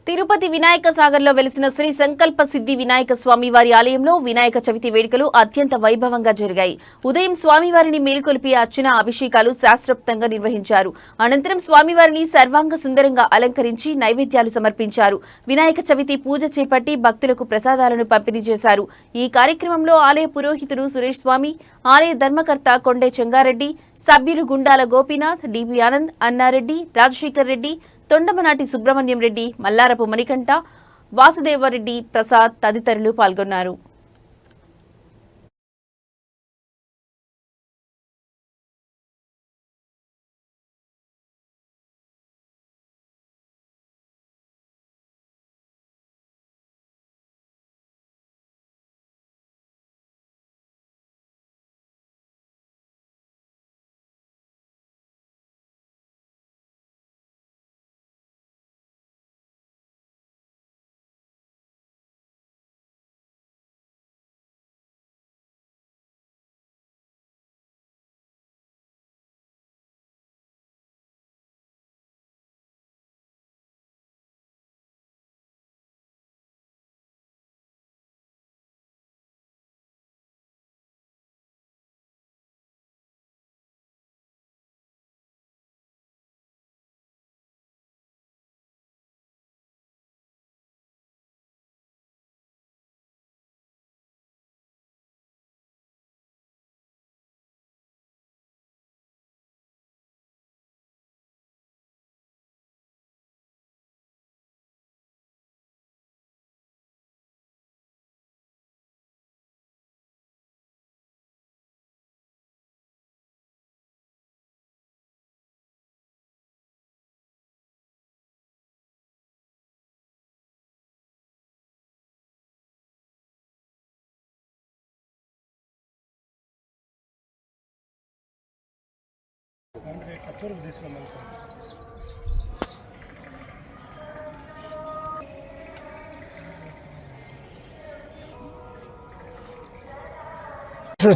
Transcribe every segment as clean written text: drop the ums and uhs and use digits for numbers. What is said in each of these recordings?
తిరుపతి వినాయక సాగర్లో వెలిసిన శ్రీ సంకల్ప సిద్ధి వినాయక స్వామివారి ఆలయంలో వినాయక చవితి వేడుకలు అత్యంత వైభవంగా జరిగాయి. ఉదయం స్వామివారిని మేల్కొలిపి అర్చన అభిషేకాలు శాస్త్రోక్తంగా నిర్వహించారు. అనంతరం స్వామివారిని సర్వాంగ సుందరంగా అలంకరించి నైవేద్యాలు సమర్పించారు. వినాయక చవితి పూజ చేపట్టి భక్తులకు ప్రసాదాలను పంపిణీ చేశారు. ఈ కార్యక్రమంలో ఆలయ పురోహితుడు సురేష్ స్వామి, ఆలయ ధర్మకర్త కొండే చెంగారెడ్డి, సభ్యులు గుండాల గోపీనాథ్, డిబి ఆనంద్, అన్నారెడ్డి, రాజశేఖర్ రెడ్డి, తొండమనాటి సుబ్రహ్మణ్యం రెడ్డి, మల్లారపు మణికంఠ, వాసుదేవరెడ్డి ప్రసాద్ తదితరులు పాల్గొన్నారు.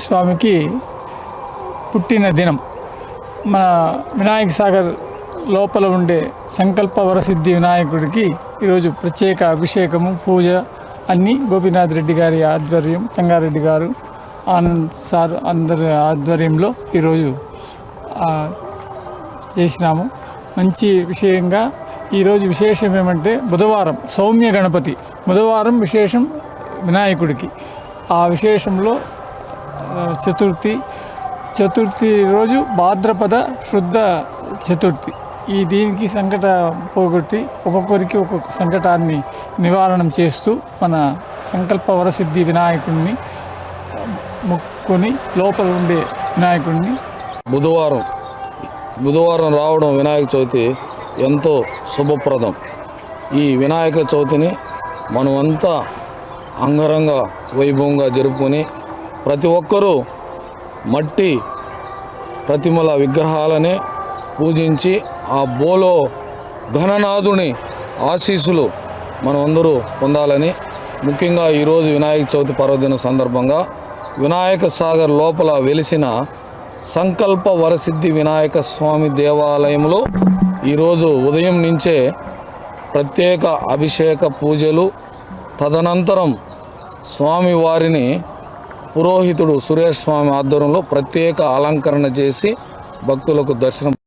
స్వామికి పుట్టిన దినం. మన వినాయక సాగర్ లోపల ఉండే సంకల్ప వరసిద్ధి వినాయకుడికి ఈరోజు ప్రత్యేక అభిషేకము, పూజ అన్నీ గోపీనాథ్ రెడ్డి గారి ఆధ్వర్యం, చెంగారెడ్డి గారు, ఆనంద్ సార్ అందరి ఆధ్వర్యంలో ఈరోజు చేసినాము. మంచి విషయంగా ఈరోజు విశేషం ఏమంటే బుధవారం సౌమ్య గణపతి, బుధవారం విశేషం వినాయకుడికి. ఆ విశేషంలో చతుర్థి రోజు భాద్రపద శుద్ధ చతుర్థి. దీనికి సంకట పోగొట్టి ఒక్కొక్కరికి ఒక్కొక్క సంకటాన్ని నివారణం చేస్తూ మన సంకల్ప వరసిద్ధి వినాయకుడిని మొక్కుని లోపల ఉండే వినాయకుడిని బుధవారం రావడం వినాయక చవితి ఎంతో శుభప్రదం. ఈ వినాయక చవితిని మనమంతా అంగరంగ వైభవంగా జరుపుకొని ప్రతి ఒక్కరూ మట్టి ప్రతిమల విగ్రహాలనే పూజించి ఆ బోలో ఘననాథుని ఆశీస్సులు మనమందరూ పొందాలని, ముఖ్యంగా ఈరోజు వినాయక చవితి పర్వదిన సందర్భంగా వినాయక సాగర్ లోపల వెలిసిన సంకల్ప వరసిద్ధి వినాయక స్వామి దేవాలయంలో ఈరోజు ఉదయం నుంచే ప్రత్యేక అభిషేక పూజలు, తదనంతరం స్వామివారిని పురోహితుడు సురేష్ స్వామి ఆధ్వర్యంలో ప్రత్యేక అలంకరణ చేసి భక్తులకు దర్శనం